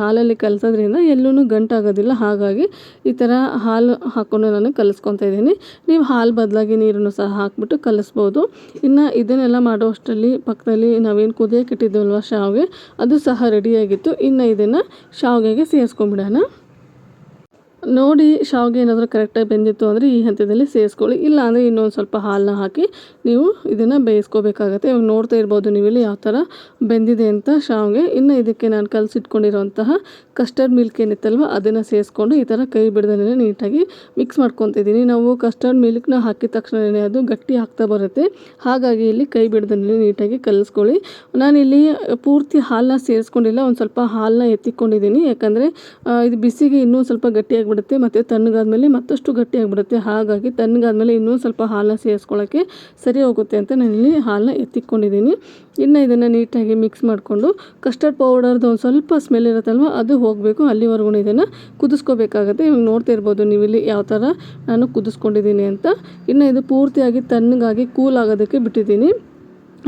ಹಾಲಲ್ಲಿ ಕಲಸೋದ್ರಿಂದ ಎಲ್ಲೂ ಗಂಟಾಗೋದಿಲ್ಲ. ಹಾಗಾಗಿ ಈ ಥರ ಹಾಲು ಹಾಕ್ಕೊಂಡು ನಾನು ಕಲಿಸ್ಕೊತಾ ಇದ್ದೀನಿ. ನೀವು ಹಾಲು ಬದಲಾಗಿ ನೀರನ್ನು ಸಹ ಹಾಕ್ಬಿಟ್ಟು ಕಲಿಸ್ಬೋದು. ಇನ್ನು ಇದನ್ನೆಲ್ಲ ಮಾಡೋ ಅಷ್ಟರಲ್ಲಿ ಪಕ್ಕದಲ್ಲಿ ನಾವೇನು ಕುದಿಯೋಕೆ ಇಟ್ಟಿದ್ದೀವಲ್ವ ಶಾವಿಗೆ, ಅದು ಸಹ ರೆಡಿಯಾಗಿತ್ತು. ಇನ್ನು ಇದನ್ನು ಶಾವಿಗೆಗೆ ಸೇರಿಸ್ಕೊಂಬಿಡೋಣ. ನೋಡಿ ಶಾವಿಗೆ ಏನಾದರೂ ಕರೆಕ್ಟಾಗಿ ಬೆಂದಿತ್ತು ಅಂದರೆ ಈ ಹಂತದಲ್ಲಿ ಸೇರಿಸ್ಕೊಳ್ಳಿ. ಇಲ್ಲ ಅಂದರೆ ಇನ್ನೊಂದು ಸ್ವಲ್ಪ ಹಾಲನ್ನ ಹಾಕಿ ನೀವು ಇದನ್ನು ಬೇಯಿಸ್ಕೋಬೇಕಾಗತ್ತೆ. ಇವಾಗ ನೋಡ್ತಾ ಇರ್ಬೋದು ನೀವಿಲ್ಲಿ ಯಾವ ಥರ ಬೆಂದಿದೆ ಅಂತ ಶಾವಿಗೆ. ಇನ್ನು ಇದಕ್ಕೆ ನಾನು ಕಲಸಿಟ್ಕೊಂಡಿರೋಂತಹ ಕಸ್ಟರ್ಡ್ ಮಿಲ್ಕ್ ಏನಿತ್ತಲ್ವ ಅದನ್ನು ಸೇರಿಸ್ಕೊಂಡು ಈ ಥರ ಕೈ ಬಿಡ್ದೇ ನೀಟಾಗಿ ಮಿಕ್ಸ್ ಮಾಡ್ಕೊತಿದ್ದೀನಿ. ನಾವು ಕಸ್ಟರ್ಡ್ ಮಿಲ್ಕ್ನ ಹಾಕಿದ ತಕ್ಷಣವೇ ಅದು ಗಟ್ಟಿ ಆಗ್ತಾ ಬರುತ್ತೆ. ಹಾಗಾಗಿ ಇಲ್ಲಿ ಕೈ ಬಿಡ್ದೇ ನೀಟಾಗಿ ಕಲಿಸ್ಕೊಳ್ಳಿ. ನಾನಿಲ್ಲಿ ಪೂರ್ತಿ ಹಾಲನ್ನ ಸೇರಿಸ್ಕೊಂಡಿಲ್ಲ, ಒಂದು ಸ್ವಲ್ಪ ಹಾಲನ್ನ ಎತ್ತಿಕೊಂಡಿದ್ದೀನಿ. ಯಾಕಂದರೆ ಇದು ಬಿಸಿಗೆ ಇನ್ನೂ ಸ್ವಲ್ಪ ಗಟ್ಟಿಯಾಗಿಬಿಡುತ್ತೆ ಮತ್ತು ತಣ್ಣಗಾದ್ಮೇಲೆ ಮತ್ತಷ್ಟು ಗಟ್ಟಿಯಾಗಿಬಿಡುತ್ತೆ. ಹಾಗಾಗಿ ತಣ್ಣಗಾದ್ಮೇಲೆ ಇನ್ನೂ ಸ್ವಲ್ಪ ಹಾಲನ್ನ ಸೇರಿಸ್ಕೊಳ್ಳೋಕ್ಕೆ ಸರಿ ಹೋಗುತ್ತೆ ಅಂತ ನಾನಿಲ್ಲಿ ಹಾಲನ್ನ ಎತ್ತಿಕೊಂಡಿದ್ದೀನಿ. ಇನ್ನು ಇದನ್ನು ನೀಟಾಗಿ ಮಿಕ್ಸ್ ಮಾಡಿಕೊಂಡು ಕಸ್ಟರ್ಡ್ ಪೌಡರ್ದು ಒಂದು ಸ್ವಲ್ಪ ಸ್ಮೆಲ್ ಇರುತ್ತಲ್ವ ಅದು ಹೋಗಬೇಕು. ಅಲ್ಲಿವರೆಗೂ ಇದನ್ನು ಕುದಿಸ್ಕೋಬೇಕಾಗತ್ತೆ. ಇವಾಗ ನೋಡ್ತಾ ಇರ್ಬೋದು ನೀವಿಲ್ಲಿ ಯಾವ ಥರ ನಾನು ಕುದಿಸ್ಕೊಂಡಿದ್ದೀನಿ ಅಂತ. ಇನ್ನು ಇದು ಪೂರ್ತಿಯಾಗಿ ತಣ್ಣಗಾಗಿ ಕೂಲ್ ಆಗೋದಕ್ಕೆ ಬಿಟ್ಟಿದ್ದೀನಿ.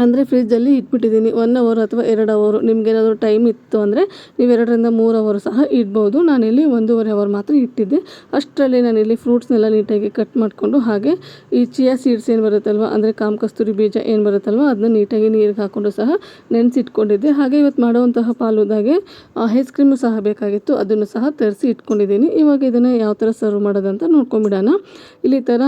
ಅಂದರೆ ಫ್ರಿಜ್ಜಲ್ಲಿ ಇಟ್ಬಿಟ್ಟಿದ್ದೀನಿ 1 ಅವರ್ ಅಥವಾ 2 ಅವರು. ನಿಮಗೇನಾದರೂ ಟೈಮ್ ಇತ್ತು ಅಂದರೆ ನೀವು 2-3 ಅವರು ಸಹ ಇಡ್ಬೋದು. ನಾನಿಲ್ಲಿ 1.5 ಅವರ್ ಮಾತ್ರ ಇಟ್ಟಿದ್ದೆ. ಅಷ್ಟರಲ್ಲಿ ನಾನಿಲ್ಲಿ ಫ್ರೂಟ್ಸ್ನೆಲ್ಲ ನೀಟಾಗಿ ಕಟ್ ಮಾಡಿಕೊಂಡು ಹಾಗೆ ಈ ಚಿಯಾ ಸೀಡ್ಸ್ ಏನು ಬರುತ್ತಲ್ವ, ಅಂದರೆ ಕಾಮಕಸ್ತೂರಿ ಬೀಜ ಏನು ಬರುತ್ತಲ್ವ ಅದನ್ನ ನೀಟಾಗಿ ನೀರಿಗೆ ಹಾಕ್ಕೊಂಡು ಸಹ ನೆನೆಸಿಟ್ಕೊಂಡಿದ್ದೆ. ಹಾಗೆ ಇವತ್ತು ಮಾಡುವಂತಹ ಫಾಲೂದಾಗೆ ಐಸ್ ಕ್ರೀಮು ಸಹ ಬೇಕಾಗಿತ್ತು, ಅದನ್ನು ಸಹ ತರಿಸಿ ಇಟ್ಕೊಂಡಿದ್ದೀನಿ. ಇವಾಗ ಇದನ್ನು ಯಾವ ಥರ ಸರ್ವ್ ಮಾಡೋದಂತ ನೋಡ್ಕೊಂಬಿಡೋಣ. ಇಲ್ಲಿ ಈ ಥರ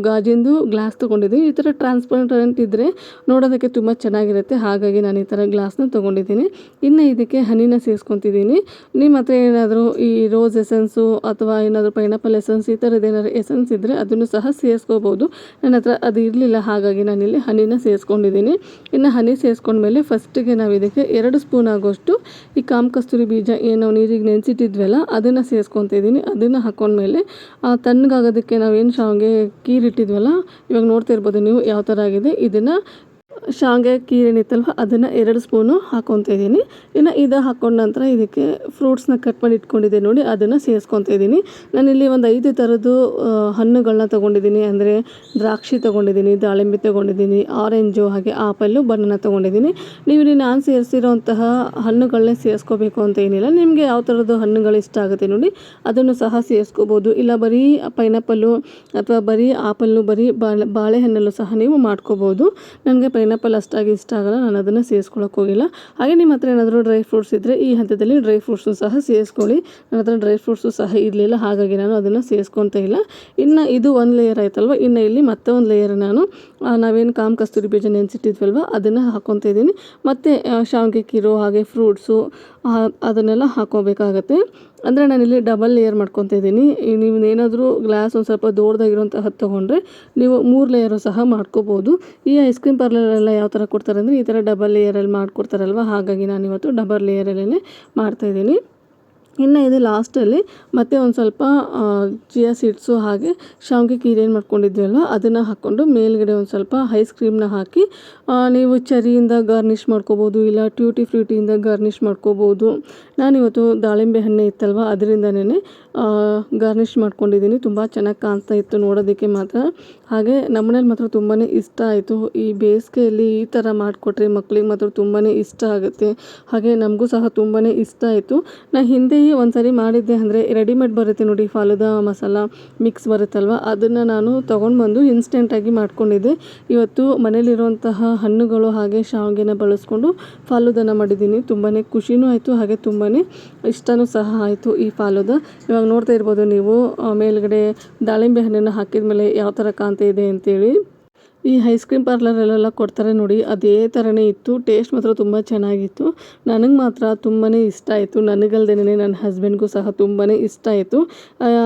ಗಾಜಿಂದು ಗ್ಲಾಸ್ ತೊಗೊಂಡಿದ್ದೀನಿ. ಈ ಥರ ಟ್ರಾನ್ಸ್ಪರೆಂಟ್ ಇದ್ದರೆ ನೋಡೋದಕ್ಕೆ ತುಂಬ ಚೆನ್ನಾಗಿರುತ್ತೆ. ಹಾಗಾಗಿ ನಾನು ಈ ಥರ ಗ್ಲಾಸ್ನ ತೊಗೊಂಡಿದ್ದೀನಿ. ಇನ್ನು ಇದಕ್ಕೆ ಹನಿನ ಸೇರಿಸ್ಕೊತಿದ್ದೀನಿ. ನಿಮ್ಮ ಹತ್ರ ಏನಾದರೂ ಈ ರೋಸ್ ಎಸೆನ್ಸು ಅಥವಾ ಏನಾದರೂ ಪೈನಾಪಲ್ ಎಸೆನ್ಸ್ ಈ ಥರದ್ದು ಏನಾದರೂ ಎಸೆನ್ಸ್ ಇದ್ದರೆ ಅದನ್ನು ಸಹ ಸೇರಿಸ್ಕೋಬೋದು. ನನ್ನ ಹತ್ರ ಅದು ಇರಲಿಲ್ಲ, ಹಾಗಾಗಿ ನಾನಿಲ್ಲಿ ಹನಿನ ಸೇರಿಸ್ಕೊಂಡಿದ್ದೀನಿ. ಇನ್ನು ಹನಿ ಸೇರಿಸ್ಕೊಂಡ್ಮೇಲೆ ಫಸ್ಟಿಗೆ ನಾವು ಇದಕ್ಕೆ 2 ಸ್ಪೂನ್ ಆಗೋಷ್ಟು ಈ ಕಾಮಕಸ್ತೂರಿ ಬೀಜ ಏನು ನೀರಿಗೆ ನೆನೆಸಿಟ್ಟಿದ್ವಲ್ಲ ಅದನ್ನು ಸೇರಿಸ್ಕೊತಿದ್ದೀನಿ. ಅದನ್ನು ಹಾಕ್ಕೊಂಡ್ಮೇಲೆ ತಣ್ಣಗಾಗೋದಕ್ಕೆ ನಾವೇನು ಶಾವಿಗೆ ಕೀರಿಟ್ಟಿದ್ವಲ್ಲ, ಇವಾಗ ನೋಡ್ತಾ ಇರ್ಬೋದು ನೀವು ಯಾವ ಥರ ಆಗಿದೆ. ಇದನ್ನು ಶಾವಿಗೆ ಕೀರೇನಿತ್ತಲ್ವ ಅದನ್ನು 2 ಸ್ಪೂನು ಹಾಕ್ಕೊತಾ ಇದ್ದೀನಿ. ಇನ್ನು ಇದು ಹಾಕ್ಕೊಂಡ ನಂತರ ಇದಕ್ಕೆ ಫ್ರೂಟ್ಸ್ನ ಕಟ್ ಮಾಡಿ ಇಟ್ಕೊಂಡಿದ್ದೆ ನೋಡಿ, ಅದನ್ನು ಸೇರಿಸ್ಕೊತಾ ಇದ್ದೀನಿ. ನಾನಿಲ್ಲಿ ಒಂದು 5 ಥರದ್ದು ಹಣ್ಣುಗಳನ್ನ ತೊಗೊಂಡಿದ್ದೀನಿ. ಅಂದರೆ ದ್ರಾಕ್ಷಿ ತೊಗೊಂಡಿದ್ದೀನಿ, ದಾಳಿಂಬೆ ತೊಗೊಂಡಿದ್ದೀನಿ, ಆರೆಂಜು, ಹಾಗೆ ಆಪಲ್ಲು, ಬನಾನ ತೊಗೊಂಡಿದ್ದೀನಿ. ನೀವು ನಾನು ಸೇರಿಸಿರೋಂತಹ ಹಣ್ಣುಗಳನ್ನೇ ಸೇರಿಸ್ಕೋಬೇಕು ಅಂತ ಏನಿಲ್ಲ. ನಿಮಗೆ ಯಾವ ಥರದ್ದು ಹಣ್ಣುಗಳು ಇಷ್ಟ ಆಗುತ್ತೆ ನೋಡಿ ಅದನ್ನು ಸಹ ಸೇರಿಸ್ಕೋಬೋದು. ಇಲ್ಲ ಬರೀ ಪೈನಾಪಲ್ಲು ಅಥವಾ ಬರೀ ಆಪಲ್ಲು, ಬರೀ ಬಾಳೆಹಣ್ಣಲ್ಲೂ ಸಹ ನೀವು ಮಾಡ್ಕೋಬೋದು. ನನಗೆ ಪೈನಾಪಲ್ ಅಷ್ಟಾಗಿ ಇಷ್ಟ ಆಗಲ್ಲ, ನಾನು ಅದನ್ನು ಸೇರಿಸ್ಕೊಳ್ಳೋಕೆ ಹೋಗಿಲ್ಲ. ಹಾಗೆ ನಿಮ್ಮ ಹತ್ರ ಏನಾದರೂ ಡ್ರೈ ಫ್ರೂಟ್ಸ್ ಇದ್ದರೆ ಈ ಹಂತದಲ್ಲಿ ಡ್ರೈ ಫ್ರೂಟ್ಸು ಸಹ ಸೇರಿಸ್ಕೊಳ್ಳಿ. ನನ್ನ ಹತ್ರ ಡ್ರೈ ಫ್ರೂಟ್ಸು ಸಹ ಇರಲಿಲ್ಲ, ಹಾಗಾಗಿ ನಾನು ಅದನ್ನು ಸೇರಿಸ್ಕೊತಾ ಇಲ್ಲ. ಇನ್ನು ಇದು ಒಂದು ಲೇಯರ್ ಆಯ್ತಲ್ವ. ಇನ್ನು ಇಲ್ಲಿ ಮತ್ತೆ ಒಂದು ಲೇಯರ್ ನಾವೇನು ಕಾಮಕಸ್ತೂರಿ ಬೀಜ ನೆನೆಸಿಟ್ಟಿದ್ವಲ್ವ ಅದನ್ನು ಹಾಕ್ಕೊತಾ ಇದ್ದೀನಿ. ಮತ್ತು ಶಾವಿಗೆ ಕೀರು ಹಾಗೆ ಫ್ರೂಟ್ಸು ಅದನ್ನೆಲ್ಲ ಹಾಕ್ಕೋಬೇಕಾಗತ್ತೆ. ಅಂದರೆ ನಾನಿಲ್ಲಿ ಡಬಲ್ ಲೇಯರ್ ಮಾಡ್ಕೊತಾ ಇದ್ದೀನಿ. ನೀವು ಏನಾದರೂ ಗ್ಲಾಸ್ ಒಂದು ಸ್ವಲ್ಪ ದೊಡ್ಡದಾಗಿರೋಂತಹ ತೊಗೊಂಡ್ರೆ ನೀವು 3 ಲೇಯರು ಸಹ ಮಾಡ್ಕೋಬೋದು. ಈ ಐಸ್ ಕ್ರೀಮ್ ಪಾರ್ಲರೆಲ್ಲ ಯಾವ ಥರ ಕೊಡ್ತಾರೆ ಅಂದರೆ ಈ ಥರ ಡಬಲ್ ಲೇಯರಲ್ಲಿ ಮಾಡಿಕೊಡ್ತಾರಲ್ವ, ಹಾಗಾಗಿ ನಾನಿವತ್ತು ಡಬಲ್ ಲೇಯರಲ್ಲೇ ಮಾಡ್ತಾಯಿದ್ದೀನಿ. ಇನ್ನು ಇದು ಲಾಸ್ಟಲ್ಲಿ ಮತ್ತೆ ಒಂದು ಸ್ವಲ್ಪ ಚಿಯಾ ಸೀಡ್ಸು ಹಾಗೆ ಶಾವಿಗೆ ಕೀರು ಏನು ಮಾಡ್ಕೊಂಡಿದ್ವಲ್ವ ಅದನ್ನು ಹಾಕ್ಕೊಂಡು ಮೇಲ್ಗಡೆ ಒಂದು ಸ್ವಲ್ಪ ಐಸ್ ಕ್ರೀಮ್ನ ಹಾಕಿ ನೀವು ಚೆರಿಯಿಂದ ಗಾರ್ನಿಷ್ ಮಾಡ್ಕೋಬೋದು, ಇಲ್ಲ ಟ್ಯೂಟಿ ಫ್ರೂಟಿಯಿಂದ ಗಾರ್ನಿಷ್ ಮಾಡ್ಕೋಬೋದು. ನಾನಿವತ್ತು ದಾಳಿಂಬೆ ಹಣ್ಣು ಇತ್ತಲ್ವ ಅದರಿಂದನೇ ಗಾರ್ನಿಷ್ ಮಾಡ್ಕೊಂಡಿದ್ದೀನಿ. ತುಂಬ ಚೆನ್ನಾಗಿ ಕಾಣ್ತಾ ಇತ್ತು ನೋಡೋದಕ್ಕೆ ಮಾತ್ರ. ಹಾಗೆ ನಮ್ಮನೇಲಿ ಮಾತ್ರ ತುಂಬಾ ಇಷ್ಟ ಆಯಿತು. ಈ ಬೇಸಿಗೆಯಲ್ಲಿ ಈ ಥರ ಮಾಡಿಕೊಟ್ರೆ ಮಕ್ಕಳಿಗೆ ಮಾತ್ರ ತುಂಬಾ ಇಷ್ಟ ಆಗುತ್ತೆ. ಹಾಗೆ ನಮಗೂ ಸಹ ತುಂಬಾ ಇಷ್ಟ ಆಯಿತು. ನಾನು ಹಿಂದೆ ಒಂದು ಸರಿ ಮಾಡಿದ್ದೆ, ಅಂದರೆ ರೆಡಿಮೇಡ್ ಬರುತ್ತೆ ನೋಡಿ ಫಾಲೂದಾ ಮಸಾಲ ಮಿಕ್ಸ್ ಬರುತ್ತಲ್ವ ಅದನ್ನು ನಾನು ತೊಗೊಂಡು ಬಂದು ಇನ್ಸ್ಟೆಂಟಾಗಿ ಮಾಡ್ಕೊಂಡಿದ್ದೆ. ಇವತ್ತು ಮನೇಲಿರುವಂತಹ ಹಣ್ಣುಗಳು ಹಾಗೆ ಶಾವಿಗೆನ ಬಳಸ್ಕೊಂಡು ಫಾಲೂದಾನ ಮಾಡಿದ್ದೀನಿ. ತುಂಬಾ ಖುಷಿನೂ ಆಯಿತು, ಹಾಗೆ ತುಂಬಾ ಇಷ್ಟನೂ ಸಹ ಆಯಿತು ಈ ಫಾಲೂದಾ. ಇವಾಗ ನೋಡ್ತಾ ಇರ್ಬೋದು ನೀವು ಮೇಲ್ಗಡೆ ದಾಳಿಂಬೆ ಹಣ್ಣನ್ನು ಹಾಕಿದ ಮೇಲೆ ಯಾವ ಥರ ಕಾಣ್ತಾ ಇದೆ ಅಂತೇಳಿ. ಈ ಐಸ್ ಕ್ರೀಮ್ ಪಾರ್ಲರಲ್ಲೆಲ್ಲ ಕೊಡ್ತಾರೆ ನೋಡಿ, ಅದೇ ಥರನೇ ಇತ್ತು. ಟೇಸ್ಟ್ ಮಾತ್ರ ತುಂಬ ಚೆನ್ನಾಗಿತ್ತು. ನನಗೆ ಮಾತ್ರ ತುಂಬಾ ಇಷ್ಟ ಆಯಿತು. ನನಗಲ್ದೇನೆ ನನ್ನ ಹಸ್ಬೆಂಡ್ಗೂ ಸಹ ತುಂಬಾ ಇಷ್ಟ ಆಯಿತು.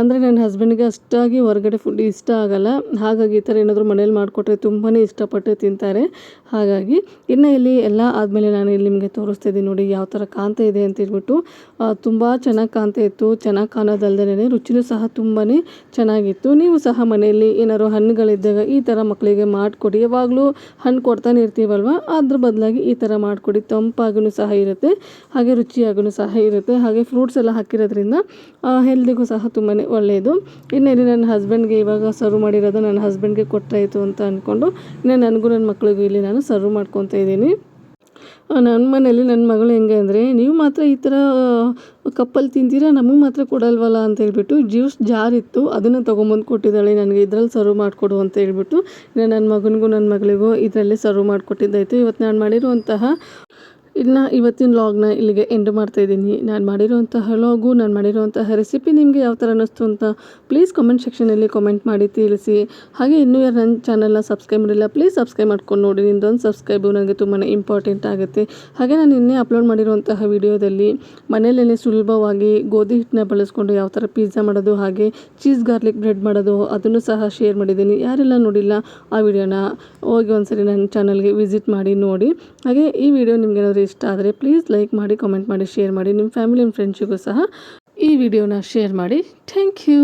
ಅಂದರೆ ನನ್ನ ಹಸ್ಬೆಂಡ್ಗೆ ಅಷ್ಟಾಗಿ ಹೊರಗಡೆ ಫುಡ್ ಇಷ್ಟ ಆಗಲ್ಲ. ಹಾಗಾಗಿ ಈ ಥರ ಏನಾದರೂ ಮನೇಲಿ ಮಾಡಿಕೊಟ್ರೆ ತುಂಬಾ ಇಷ್ಟಪಟ್ಟು ತಿಂತಾರೆ. ಹಾಗಾಗಿ ಇನ್ನು ಇಲ್ಲಿ ಎಲ್ಲ ಆದಮೇಲೆ ನಾನು ಇಲ್ಲಿ ನಿಮಗೆ ತೋರಿಸ್ತಾ ಇದ್ದೀನಿ ನೋಡಿ ಯಾವ ಥರ ಕಾಣ್ತಾ ಇದೆ ಅಂತ ಹೇಳ್ಬಿಟ್ಟು. ತುಂಬ ಚೆನ್ನಾಗಿ ಕಾಣ್ತಾ ಇತ್ತು. ಚೆನ್ನಾಗಿ ಕಾಣೋದಲ್ದೇ ರುಚಿನೂ ಸಹ ತುಂಬಾ ಚೆನ್ನಾಗಿತ್ತು. ನೀವು ಸಹ ಮನೆಯಲ್ಲಿ ಏನಾದ್ರು ಹಣ್ಣುಗಳಿದ್ದಾಗ ಈ ಥರ ಮಕ್ಕಳಿಗೆ ಮಾಡಿಕೊಡಿ. ಯಾವಾಗಲೂ ಹಣ್ಣು ಕೊಡ್ತಾನೆ ಇರ್ತೀವಲ್ವ, ಅದ್ರ ಬದಲಾಗಿ ಈ ಥರ ಮಾಡಿಕೊಡಿ. ತಂಪಾಗೂ ಸಹ ಇರುತ್ತೆ, ಹಾಗೆ ರುಚಿಯಾಗೂ ಸಹ ಇರುತ್ತೆ. ಹಾಗೆ ಫ್ರೂಟ್ಸ್ ಎಲ್ಲ ಹಾಕಿರೋದ್ರಿಂದ ಹೆಲ್ದಿಗೂ ಸಹ ತುಂಬಾ ಒಳ್ಳೆಯದು. ಇನ್ನು ಇಲ್ಲಿ ನನ್ನ ಹಸ್ಬೆಂಡ್ಗೆ ಇವಾಗ ಸರ್ವ್ ಮಾಡಿರೋದು ನನ್ನ ಹಸ್ಬೆಂಡ್ಗೆ ಕೊಟ್ಟಾಯಿತು ಅಂತ ಅಂದ್ಕೊಂಡು ಇನ್ನು ನನಗೂ ನನ್ನ ಮಕ್ಕಳಿಗೂ ಇಲ್ಲಿ ನಾನು ಸರ್ವ್ ಮಾಡ್ಕೊತಾ ಇದ್ದೀನಿ. ನನ್ನ ಮನೇಲಿ ನನ್ನ ಮಗಳು ಹೆಂಗೆ ಅಂದರೆ, ನೀವು ಮಾತ್ರ ಈ ಥರ ಕಪ್ಪಲ್ಲಿ ತಿಂತೀರಾ, ನಮಗೆ ಮಾತ್ರ ಕೊಡಲ್ವಲ್ಲ ಅಂತ ಹೇಳ್ಬಿಟ್ಟು ಜ್ಯೂಸ್ ಜಾರ್ ಇತ್ತು, ಅದನ್ನು ತೊಗೊಂಬಂದು ಕೊಟ್ಟಿದ್ದಾಳೆ. ನನಗೆ ಇದರಲ್ಲಿ ಸರ್ವ್ ಮಾಡಿಕೊಡು ಅಂತ ಹೇಳ್ಬಿಟ್ಟು ನನ್ನ ಮಗನಿಗೂ ನನ್ನ ಮಗಳಿಗೂ ಇದರಲ್ಲಿ ಸರ್ವ್ ಮಾಡಿಕೊಟ್ಟಿದ್ದಾಯಿತು. ಇವತ್ತು ನಾನು ಮಾಡಿರುವಂತಹ ಇನ್ನು ಇವತ್ತಿನ ವ್ಲಾಗ್ನ ಇಲ್ಲಿಗೆ ಎಂಡ್ ಮಾಡ್ತಾಯಿದ್ದೀನಿ. ನಾನು ಮಾಡಿರುವಂತಹ ವ್ಲಾಗು, ನಾನು ಮಾಡಿರುವಂತಹ ರೆಸಿಪಿ ನಿಮಗೆ ಯಾವ ಥರ ಅನ್ನಿಸ್ತು ಅಂತ ಪ್ಲೀಸ್ ಕಮೆಂಟ್ ಸೆಕ್ಷನಲ್ಲಿ ಕಮೆಂಟ್ ಮಾಡಿ ತಿಳಿಸಿ. ಹಾಗೆ ಇನ್ನೂ ಯಾರು ನನ್ನ ಚಾನಲ್ನ ಸಬ್ಸ್ಕ್ರೈಬ್ ಮಾಡಿಲ್ಲ, ಪ್ಲೀಸ್ ಸಬ್ಸ್ಕ್ರೈಬ್ ಮಾಡ್ಕೊಂಡು ನೋಡಿ. ನಿಮ್ಮದೊಂದು ಸಬ್ಸ್ಕ್ರೈಬು ನನಗೆ ತುಂಬಾ ಇಂಪಾರ್ಟೆಂಟ್ ಆಗುತ್ತೆ. ಹಾಗೆ ನಾನು ನಿನ್ನೆ ಅಪ್ಲೋಡ್ ಮಾಡಿರುವಂತಹ ವಿಡಿಯೋದಲ್ಲಿ ಮನೆಯಲ್ಲೇ ಸುಲಭವಾಗಿ ಗೋಧಿ ಹಿಟ್ಟನ್ನ ಬಳಸ್ಕೊಂಡು ಯಾವ ಥರ ಪಿಜ್ಜಾ ಮಾಡೋದು, ಹಾಗೆ ಚೀಸ್ ಗಾರ್ಲಿಕ್ ಬ್ರೆಡ್ ಮಾಡೋದು ಅದನ್ನು ಸಹ ಶೇರ್ ಮಾಡಿದ್ದೀನಿ. ಯಾರೆಲ್ಲ ನೋಡಿಲ್ಲ ಆ ವಿಡಿಯೋನ ಹೋಗಿ ಒಂದ್ಸರಿ ನನ್ನ ಚಾನಲ್ಗೆ ವಿಸಿಟ್ ಮಾಡಿ ನೋಡಿ. ಹಾಗೆ ಈ ವಿಡಿಯೋ ನಿಮಗೇನಾದರೂ ಇಷ್ಟ ಆದರೆ ಪ್ಲೀಸ್ ಲೈಕ್ ಮಾಡಿ, ಕಮೆಂಟ್ ಮಾಡಿ, ಶೇರ್ ಮಾಡಿ. ನಿಮ್ಮ ಫ್ಯಾಮಿಲಿ ಆ್ಯಂಡ್ ಫ್ರೆಂಡ್ಸಿಗೂ ಸಹ ಈ ವಿಡಿಯೋನ ಶೇರ್ ಮಾಡಿ. Thank you.